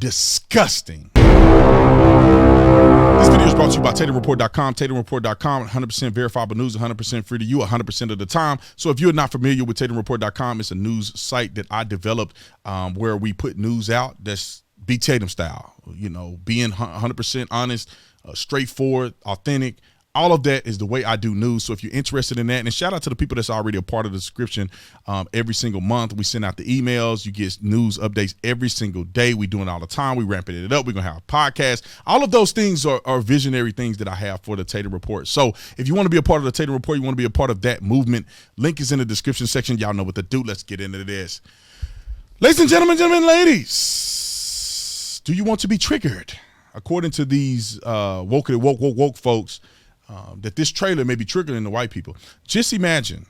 Disgusting. This video is brought to you by TatumReport.com. TatumReport.com, 100% verifiable news, 100% free to you, 100% of the time. So if you're not familiar with TatumReport.com, it's a news site that I developed where we put news out that's be Tatum style, you know, being 100% honest, straightforward, authentic. All of that is the way I do news. So if you're interested in that, and shout out to the people that's already a part of the description. Every single month we send out the emails. You get news updates every single day. We doing it all the time. We ramping it up. We're going to have a podcast. All of those things are visionary things that I have for the Tatum Report. So if you want to be a part of the Tatum Report, you want to be a part of that movement, link is in the description section. Y'all know what to do. Let's get into this. Ladies and gentlemen, ladies, do you want to be triggered? According to these woke folks, that this trailer may be triggering the white people. Just imagine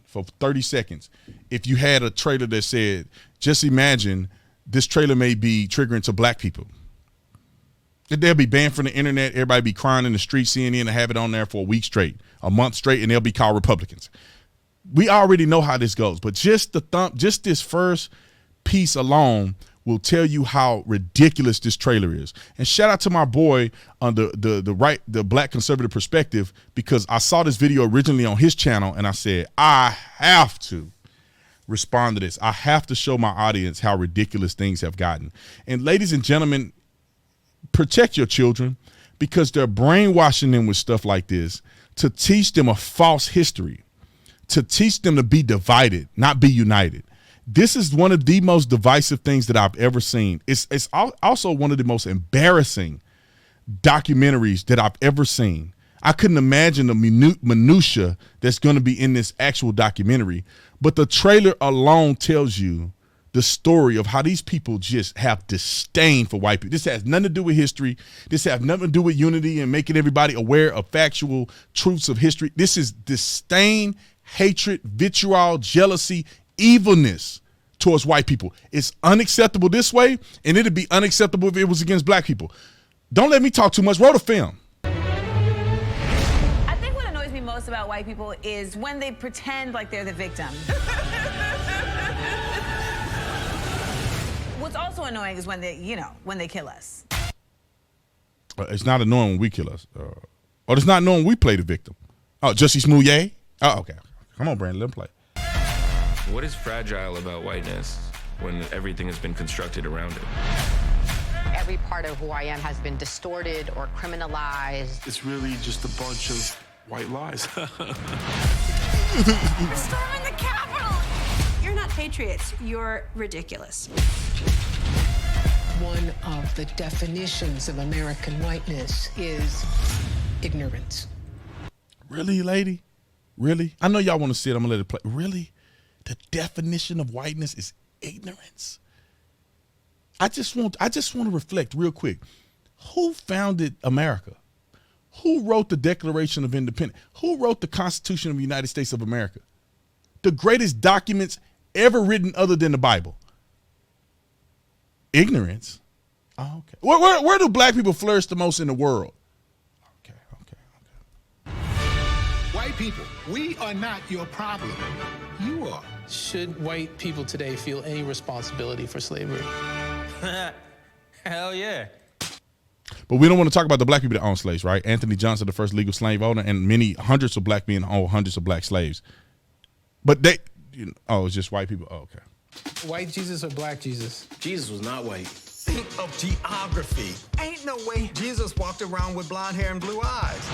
for 30 seconds, if you had a trailer that said, just imagine this trailer may be triggering to black people. They'll be banned from the internet. Everybody be crying in the street, CNN, and have it on there for a week straight, a month straight, and they'll be called Republicans. We already know how this goes, but just this first piece alone will tell you how ridiculous this trailer is. And shout out to my boy on the Black Conservative Perspective, because I saw this video originally on his channel and I said, I have to respond to this. I have to show my audience how ridiculous things have gotten. And ladies and gentlemen, protect your children, because they're brainwashing them with stuff like this to teach them a false history, to teach them to be divided, not be united. This is one of the most divisive things that I've ever seen. It's also one of the most embarrassing documentaries that I've ever seen. I couldn't imagine the minutia that's going to be in this actual documentary, but the trailer alone tells you the story of how these people just have disdain for white people. This has nothing to do with history. This has nothing to do with unity and making everybody aware of factual truths of history. This is disdain, hatred, vitriol, jealousy, evilness towards white people. It's unacceptable this way, and it'd be unacceptable if it was against black people. Don't let me talk too much. Roll the film. I think what annoys me most about white people is when they pretend like they're the victim. What's also annoying is when they kill us. It's not annoying when we kill us. Or it's not annoying when we play the victim. Oh, Jussie Smollett? Oh, okay. Come on, Brandon, let him play. What is fragile about whiteness when everything has been constructed around it? Every part of who I am has been distorted or criminalized. It's really just a bunch of white lies. We're storming the Capitol! You're not patriots. You're ridiculous. One of the definitions of American whiteness is ignorance. Really, lady? Really? I know y'all want to see it. I'm going to let it play. Really? The definition of whiteness is ignorance? I just want to reflect real quick. Who founded America? Who wrote the Declaration of Independence? Who wrote the Constitution of the United States of America? The greatest documents ever written other than the Bible. Ignorance? Oh, okay. Where do black people flourish the most in the world? Okay. White people, we are not your problem. You are. Should white people today feel any responsibility for slavery? Hell yeah. But we don't want to talk about the black people that own slaves, right? Anthony Johnson, the first legal slave owner, and many hundreds of black men own hundreds of black slaves. But it's just white people. Oh, okay. White Jesus or black Jesus? Jesus was not white. Think of geography. Ain't no way Jesus walked around with blonde hair and blue eyes.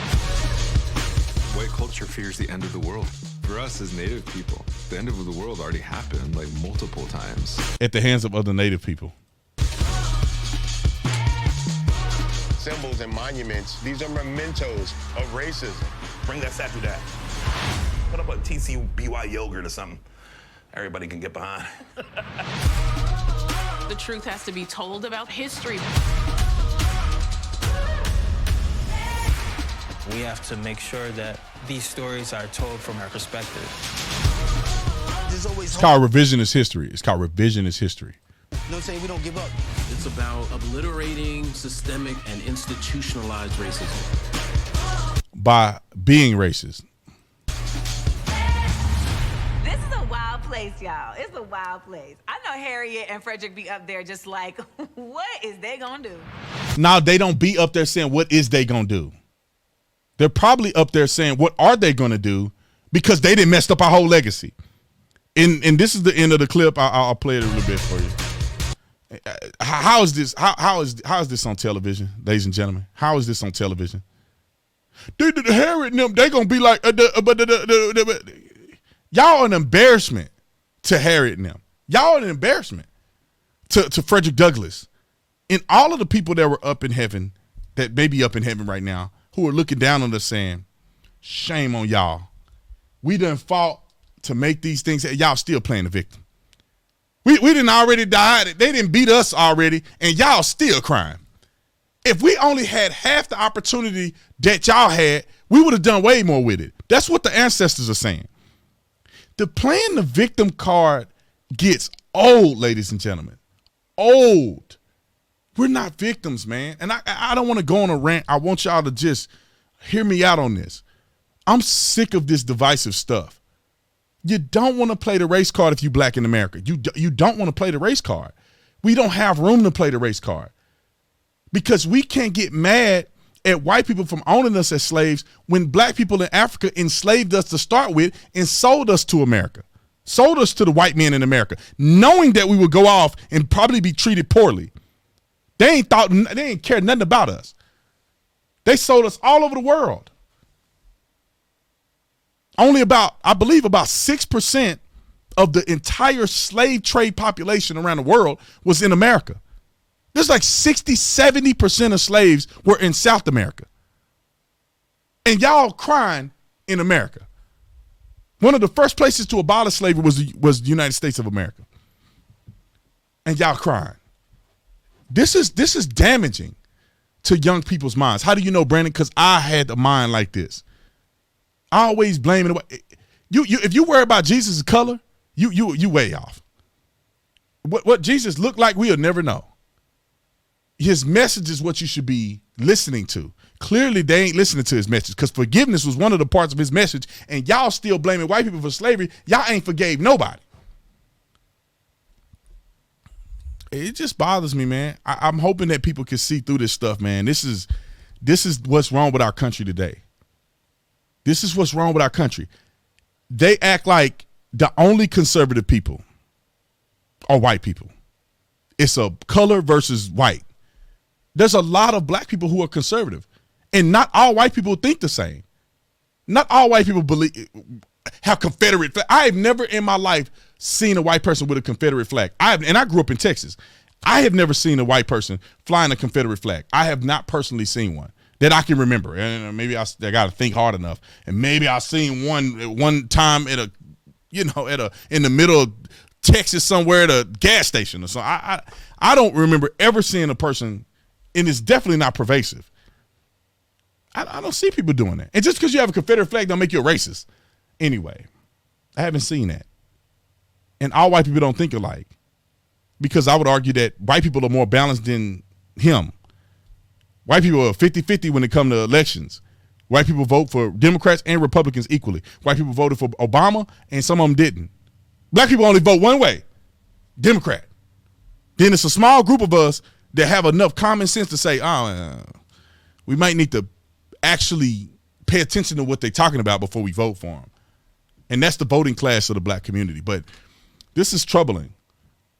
White culture fears the end of the world. For us as Native people, the end of the world already happened like multiple times. At the hands of other Native people. Symbols and monuments, these are mementos of racism. Bring that statue down. Put up a TCBY yogurt or something. Everybody can get behind. The truth has to be told about history. We have to make sure that these stories are told from our perspective. It's called revisionist history. It's called revisionist history. You know what I'm saying? We don't give up. It's about obliterating systemic and institutionalized racism. By being racist. This is a wild place, y'all. It's a a wild place. I know Harriet and Frederick be up there just like, what is they gonna do? Now, they don't be up there saying, what is they gonna do? They're probably up there saying, what are they gonna do? Because they didn't mess up our whole legacy. And this is the end of the clip. I'll play it a little bit for you. How is this? How is this on television, ladies and gentlemen? How is this on television? Harriet and them, they gonna be like, y'all an embarrassment to Harriet and them. Y'all an embarrassment to Frederick Douglass. And all of the people that were up in heaven, that may be up in heaven right now, who are looking down on us saying, shame on y'all. We done fought to make these things, y'all still playing the victim. We didn't already die. They didn't beat us already, and y'all still crying. If we only had half the opportunity that y'all had, we would have done way more with it. That's what the ancestors are saying. The playing the victim card gets old, ladies and gentlemen. Old. We're not victims, man. And I don't want to go on a rant. I want y'all to just hear me out on this. I'm sick of this divisive stuff. You don't want to play the race card if you black in America. You don't want to play the race card. We don't have room to play the race card because we can't get mad at white people from owning us as slaves when black people in Africa enslaved us to start with and sold us to America, sold us to the white men in America, knowing that we would go off and probably be treated poorly. They ain't cared nothing about us. They sold us all over the world. Only I believe about 6% of the entire slave trade population around the world was in America. There's like 60-70% of slaves were in South America. And y'all crying in America. One of the first places to abolish slavery was the United States of America. And y'all crying. This is damaging to young people's minds. How do you know, Brandon? Because I had a mind like this. I always blame it. If you worry about Jesus' color, you way off. What Jesus looked like, we'll never know. His message is what you should be listening to. Clearly, they ain't listening to his message because forgiveness was one of the parts of his message, and y'all still blaming white people for slavery. Y'all ain't forgave nobody. It just bothers me, man. I'm hoping that people can see through this stuff, man. This is what's wrong with our country today. This is what's wrong with our country. They act like the only conservative people are white people. It's a color versus white. There's a lot of black people who are conservative, and not all white people think the same. Not all white people have Confederate flag. I have never in my life seen a white person with a Confederate flag. And I grew up in Texas. I have never seen a white person flying a Confederate flag. I have not personally seen one that I can remember. And maybe I got to think hard enough. And maybe I seen one time in the middle of Texas somewhere at a gas station or something. I don't remember ever seeing a person, and it's definitely not pervasive. I don't see people doing that. And just because you have a Confederate flag don't make you a racist. Anyway, I haven't seen that. And all white people don't think alike, because I would argue that white people are more balanced than him. White people are 50-50 when it comes to elections. White people vote for Democrats and Republicans equally. White people voted for Obama, and some of them didn't. Black people only vote one way, Democrat. Then it's a small group of us that have enough common sense to say, we might need to actually pay attention to what they're talking about before we vote for them. And that's the voting class of the black community. But this is troubling.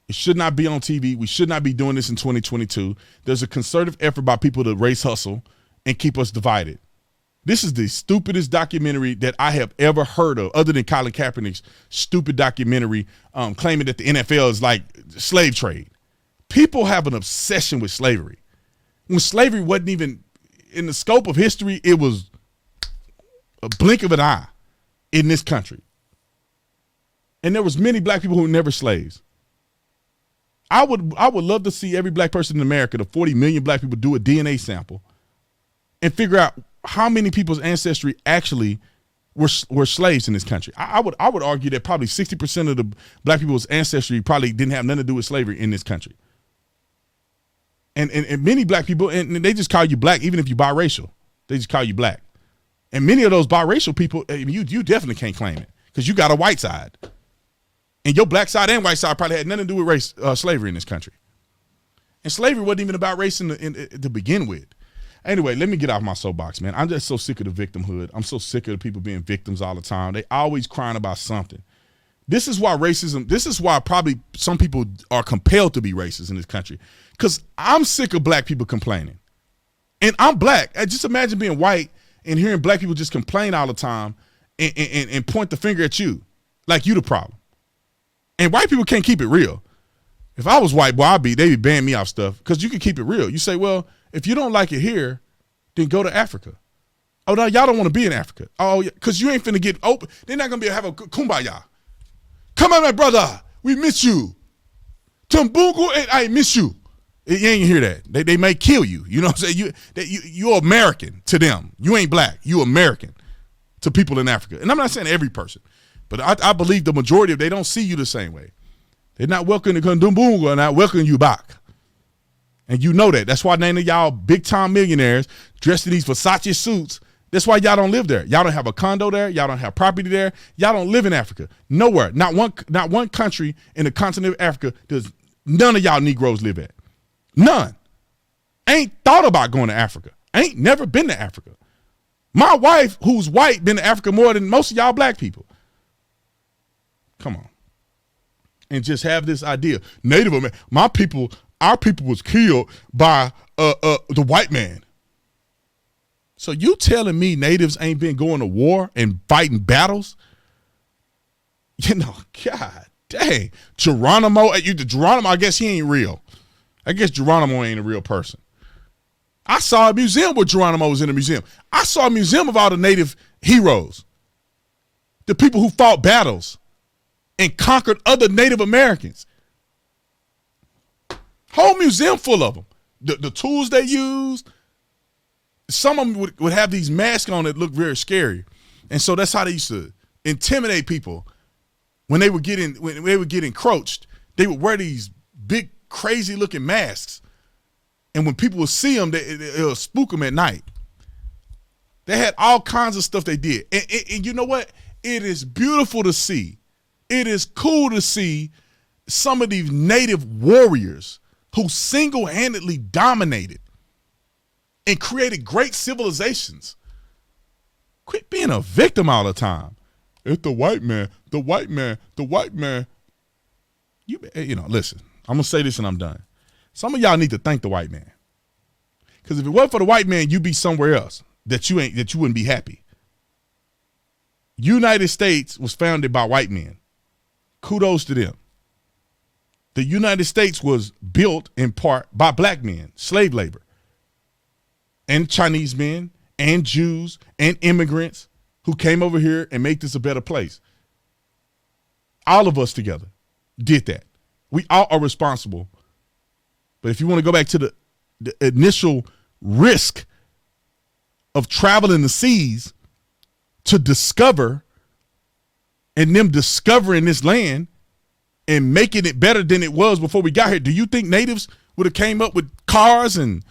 It should not be on TV. We should not be doing this in 2022. There's a concerted effort by people to race hustle and keep us divided. This is the stupidest documentary that I have ever heard of, other than Colin Kaepernick's stupid documentary claiming that the NFL is like slave trade. People have an obsession with slavery. When slavery wasn't even in the scope of history, it was a blink of an eye in this country. And there was many black people who were never slaves. I would love to see every black person in America, the 40 million black people, do a DNA sample and figure out how many people's ancestry actually were slaves in this country. I would argue that probably 60% of the black people's ancestry probably didn't have nothing to do with slavery in this country. And many black people, and they just call you black even if you're biracial. They just call you black. And many of those biracial people, you definitely can't claim it because you got a white side. And your black side and white side probably had nothing to do with slavery in this country. And slavery wasn't even about race to begin with. Anyway, let me get off my soapbox, man. I'm just so sick of the victimhood. I'm so sick of the people being victims all the time. They always crying about something. This is why probably some people are compelled to be racist in this country. Because I'm sick of black people complaining. And I'm black. Just imagine being white and hearing black people just complain all the time and point the finger at you like you the problem. And white people can't keep it real. If I was white, boy, they'd ban me off stuff because you can keep it real. You say, well, if you don't like it here, then go to Africa. Oh, no, y'all don't want to be in Africa. Oh, yeah, because you ain't finna get open. They're not going to be able to have a kumbaya. Come on, my brother. We miss you. Tumbungu, I miss you. You ain't hear that. They may kill you. You know what I'm saying? You're American to them. You ain't black. You American to people in Africa. And I'm not saying every person, but I believe the majority of they don't see you the same way. They're not welcoming to Tumbungu and not welcoming you back. And you know that. That's why none of y'all big-time millionaires dressed in these Versace suits. That's why y'all don't live there. Y'all don't have a condo there. Y'all don't have property there. Y'all don't live in Africa. Nowhere. Not one country in the continent of Africa does none of y'all Negroes live at. None. Ain't thought about going to Africa. Ain't never been to Africa. My wife, who's white, been to Africa more than most of y'all black people. Come on. And just have this idea. Native American, our people was killed by the white man. So you telling me natives ain't been going to war and fighting battles? You know, God dang. Geronimo, I guess he ain't real. I guess Geronimo ain't a real person. I saw a museum where Geronimo was in a museum. I saw a museum of all the native heroes. The people who fought battles and conquered other Native Americans. Whole museum full of them. The tools they used. Some of them would have these masks on that look very scary. And so that's how they used to intimidate people. When they would get encroached, they would wear these big, crazy looking masks. And when people would see them, it would spook them at night. They had all kinds of stuff they did. And you know what? It is beautiful to see. It is cool to see some of these native warriors who single-handedly dominated and created great civilizations. Quit being a victim all the time. It's the white man, the white man, the white man. You know, listen, I'm going to say this and I'm done. Some of y'all need to thank the white man. Because if it wasn't for the white man, you'd be somewhere else that you wouldn't be happy. United States was founded by white men. Kudos to them. The United States was built in part by black men, slave labor, and Chinese men, and Jews, and immigrants who came over here and made this a better place. All of us together did that. We all are responsible. But if you want to go back to the initial risk of traveling the seas to discover and them discovering this land and making it better than it was before we got here, do you think natives would have came up with cars and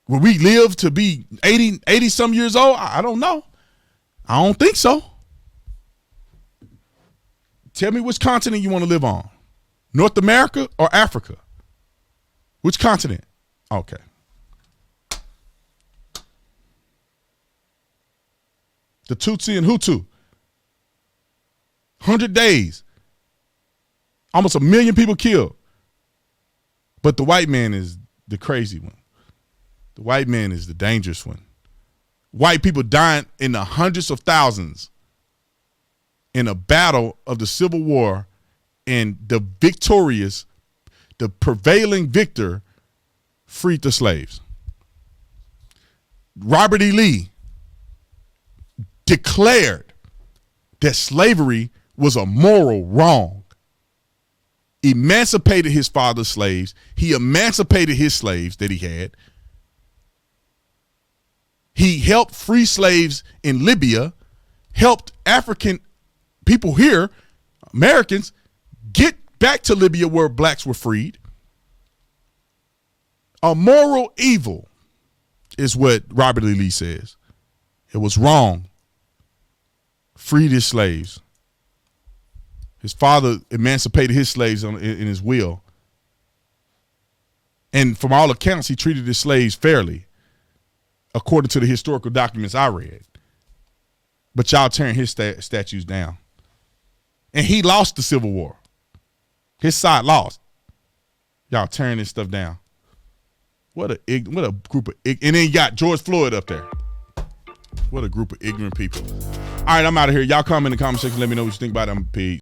where we live to be 80 some years old? I don't know. I don't think so. Tell me which continent you want to live on. North America or Africa? Which continent? Okay. The Tutsi and Hutu. 100 days. Almost 1 million people killed. But the white man is the crazy one. The white man is the dangerous one. White people dying in the hundreds of thousands in a battle of the Civil War, and the prevailing victor freed the slaves. Robert E. Lee declared that slavery was a moral wrong. Emancipated his father's slaves. He emancipated his slaves that he had. He helped free slaves in Libya, helped African people here, Americans, get back to Libya where blacks were freed. A moral evil is what Robert E. Lee says. It was wrong. Freed his slaves. His father emancipated his slaves in his will. And from all accounts, he treated his slaves fairly, according to the historical documents I read. But y'all tearing his statues down. And he lost the Civil War. His side lost. Y'all tearing this stuff down. What a group of and then you got George Floyd up there. What a group of ignorant people. All right, I'm out of here. Y'all comment in the comment section. Let me know what you think about them. Peace.